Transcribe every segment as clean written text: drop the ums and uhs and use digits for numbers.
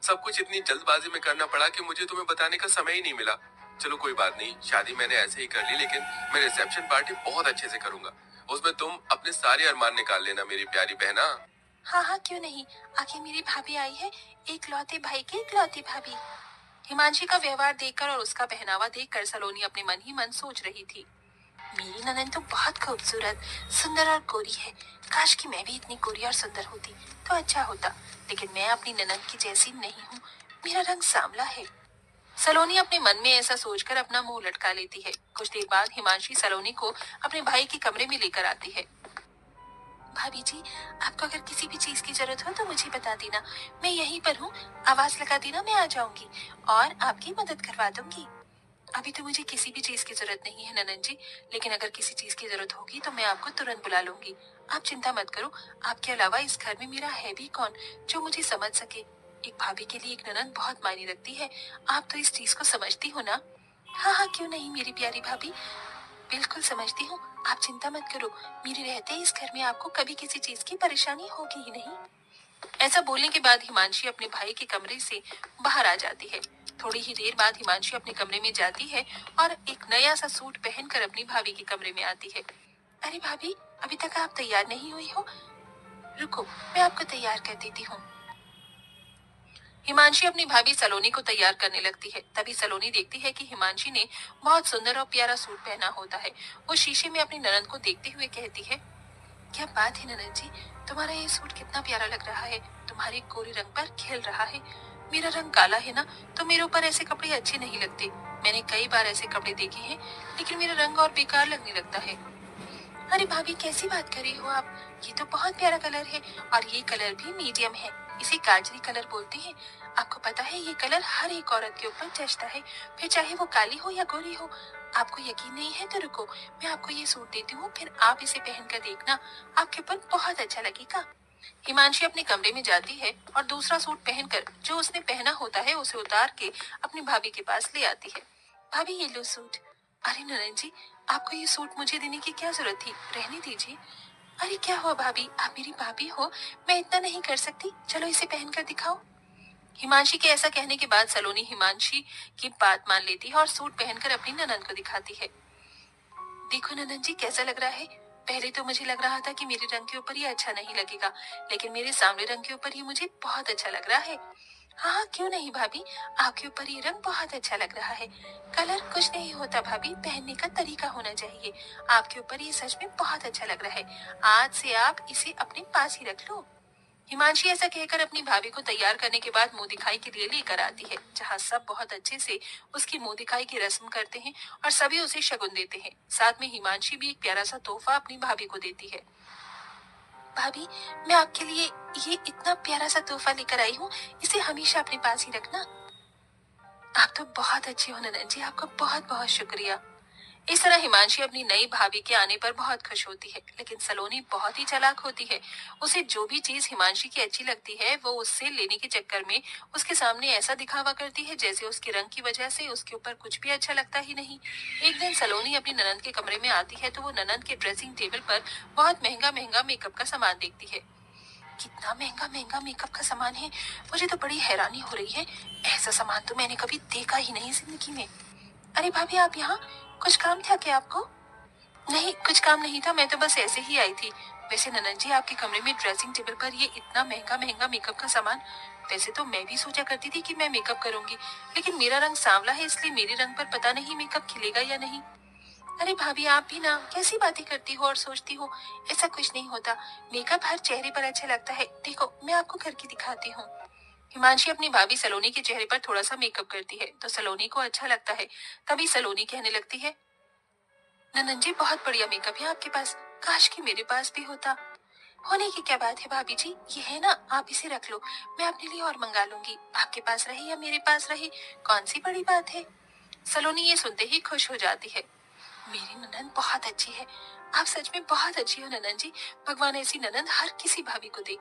सब कुछ इतनी जल्दबाजी में करना पड़ा कि मुझे तुम्हें बताने का समय ही नहीं मिला। चलो कोई बात नहीं, शादी मैंने ऐसे ही कर ली, लेकिन मैं रिसेप्शन पार्टी बहुत अच्छे से करूंगा। उसमें तुम अपने सारे अरमान निकाल लेना मेरी प्यारी बहना। हाँ हाँ, क्यों नहीं। आखिर मेरी भाभी आई है, इकलौते भाई की इकलौती भाभी। हिमांशी का व्यवहार देखकर और उसका पहनावा देखकर सलोनी अपने मन ही मन सोच रही थी, मेरी ननद तो बहुत खूबसूरत, सुंदर और गोरी है। काश कि मैं भी इतनी गोरी और सुंदर होती तो अच्छा होता, लेकिन मैं अपनी ननद की जैसी नहीं हूँ। मेरा रंग सांवला है। सलोनी अपने मन में ऐसा सोचकर अपना मुंह लटका लेती है। कुछ देर बाद हिमांशी सलोनी को अपने भाई के कमरे में लेकर आती है। भाभी जी, आपको अगर किसी भी चीज की जरूरत हो तो मुझे बता देना, मैं यहीं पर हूँ। आवाज लगा देना, मैं आ जाऊंगी और आपकी मदद करवा दूंगी। अभी तो मुझे किसी भी चीज की जरूरत नहीं है ननन जी, लेकिन अगर किसी चीज की जरूरत होगी तो मैं आपको तुरंत बुला लूंगी। आप चिंता मत करो। आपके अलावा इस घर में मेरा है भी कौन जो मुझे समझ सके। एक भाभी के लिए एक ननन बहुत मायने रखती है। आप तो इस चीज को समझती हो ना। हाँ हाँ, क्यों नहीं मेरी प्यारी भाभी, बिल्कुल समझती हूँ। आप चिंता मत करो, मेरे रहते इस घर में आपको कभी किसी चीज की परेशानी होगी ही नहीं। ऐसा बोलने के बाद हिमांशी अपने भाई के कमरे से बाहर आ जाती है। थोड़ी ही देर बाद हिमांशी अपने कमरे में जाती है और एक नया सा सूट पहनकर अपनी भाभी के कमरे में आती है। अरे भाभी, अभी तक आप तैयार नहीं हुई हो। रुको, मैं आपको तैयार कर देती हूँ। हिमांशी अपनी भाभी सलोनी को तैयार करने लगती है। तभी सलोनी देखती है कि हिमांशी ने बहुत सुंदर और प्यारा सूट पहना होता है। वो शीशे में अपनी ननद को देखते हुए कहती है, क्या बात है ननद जी, तुम्हारा ये सूट कितना प्यारा लग रहा है। तुम्हारे गोरे रंग पर खिल रहा है। मेरा रंग काला है ना, तो मेरे ऊपर ऐसे कपड़े अच्छे नहीं लगते। मैंने कई बार ऐसे कपड़े देखे हैं, लेकिन मेरा रंग और बेकार लगने लगता है। अरे भाभी, कैसी बात कर रही हो आप। ये तो बहुत प्यारा कलर है और ये कलर भी मीडियम है। इसे गाजरी कलर बोलते हैं। आपको पता है ये कलर हर एक औरत के ऊपर जचता है, फिर चाहे वो काली हो या गोरी हो। आपको यकीन नहीं है तो रुको, मैं आपको ये सूट देती हूँ, फिर आप इसे पहनकर देखना, आपके ऊपर बहुत अच्छा लगेगा। हिमांशी अपने कमरे में जाती है और दूसरा सूट पहनकर जो उसने पहना होता है उसे उतार के अपनी भाभी के पास ले आती है। भाभी, ये लो सूट। अरे ननन जी, आपको ये सूट मुझे देने की क्या जरूरत थी, रहने दीजिए। अरे क्या हुआ भाभी, आप मेरी भाभी हो, मैं इतना नहीं कर सकती। चलो इसे पहनकर दिखाओ। हिमांशी के ऐसा कहने के बाद सलोनी हिमांशी की बात मान लेती है और सूट पहनकर अपनी ननन को दिखाती है। देखो ननन जी, कैसा लग रहा है। पहले तो मुझे लग रहा था कि मेरे रंग के ऊपर ये अच्छा नहीं लगेगा, लेकिन मेरे सामने रंग के ऊपर ये मुझे बहुत अच्छा लग रहा है। हाँ हाँ, क्यों नहीं भाभी, आपके ऊपर ये रंग बहुत अच्छा लग रहा है। कलर कुछ नहीं होता भाभी, पहनने का तरीका होना चाहिए। आपके ऊपर ये सच में बहुत अच्छा लग रहा है। आज से आप इसे अपने पास ही रख लो। हिमांशी ऐसा कहकर अपनी भाभी को तैयार करने के बाद मुंह दिखाई के लिए लेकर आती है, जहाँ सब बहुत अच्छे से उसकी मुंह दिखाई की रस्म करते हैं और सभी उसे शगुन देते हैं। साथ में हिमांशी भी एक प्यारा सा तोहफा अपनी भाभी को देती है। भाभी, मैं आपके लिए ये इतना प्यारा सा तोहफा लेकर आई हूँ, इसे हमेशा अपने पास ही रखना। आप तो बहुत अच्छी हो ननद जी, आपका बहुत बहुत शुक्रिया। इस तरह हिमांशी अपनी नई भाभी के आने पर बहुत खुश होती है, लेकिन सलोनी बहुत ही चालाक होती है। उसे जो भी चीज हिमांशी की अच्छी लगती है वो उससे लेने के चक्कर में उसके सामने ऐसा दिखावा करती है जैसे उसके रंग की वजह से उसके ऊपर कुछ भी अच्छा लगता ही नहीं। एक दिन सलोनी अपनी ननद के कमरे में आती है तो वो ननद के ड्रेसिंग टेबल पर बहुत महंगा महंगा मेकअप का सामान देखती है। कितना महंगा महंगा मेकअप का सामान है, मुझे तो बड़ी हैरानी हो रही है। ऐसा सामान तो मैंने कभी देखा ही नहीं जिंदगी में। अरे भाभी, आप यहाँ, कुछ काम था क्या आपको। नहीं, कुछ काम नहीं था, मैं तो बस ऐसे ही आई थी। वैसे ननद जी, आपके कमरे में ड्रेसिंग टेबल पर ये इतना महंगा महंगा मेकअप का सामान। वैसे तो मैं भी सोचा करती थी कि मैं मेकअप करूंगी, लेकिन मेरा रंग सांवला है, इसलिए मेरे रंग पर पता नहीं मेकअप खिलेगा या नहीं। अरे भाभी, आप भी ना कैसी बातें करती हो और सोचती हो। ऐसा कुछ नहीं होता, मेकअप हर चेहरे पर अच्छा लगता है। देखो, मैं आपको करके दिखाती हूँ। हिमांशी अपनी भाभी सलोनी के चेहरे पर थोड़ा सा मेकअप करती है तो सलोनी को अच्छा लगता है। तभी सलोनी कहने लगती है, ननन जी, बहुत बढ़िया मेकअप है आपके पास, काश कि मेरे पास भी होता। होने की क्या बात है भाभी जी, ये है ना, आप इसे रख लो, मैं अपने लिए और मंगा लूंगी। आपके पास रहे या मेरे पास रहे, कौन सी बड़ी बात है। सलोनी ये सुनते ही खुश हो जाती है। मेरी ननन बहुत अच्छी है। आप सच में बहुत अच्छी हो ननन जी। भगवान ऐसी ननन हर किसी भाभी को दे।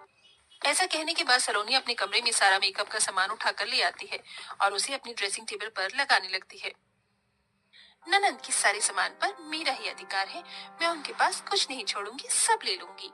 ऐसा कहने के बाद सलोनी अपने कमरे में सारा मेकअप का सामान उठाकर ले आती है और उसे अपनी ड्रेसिंग टेबल पर लगाने लगती है। ननद के सारे सामान पर मेरा ही अधिकार है, मैं उनके पास कुछ नहीं छोड़ूंगी, सब ले लूंगी।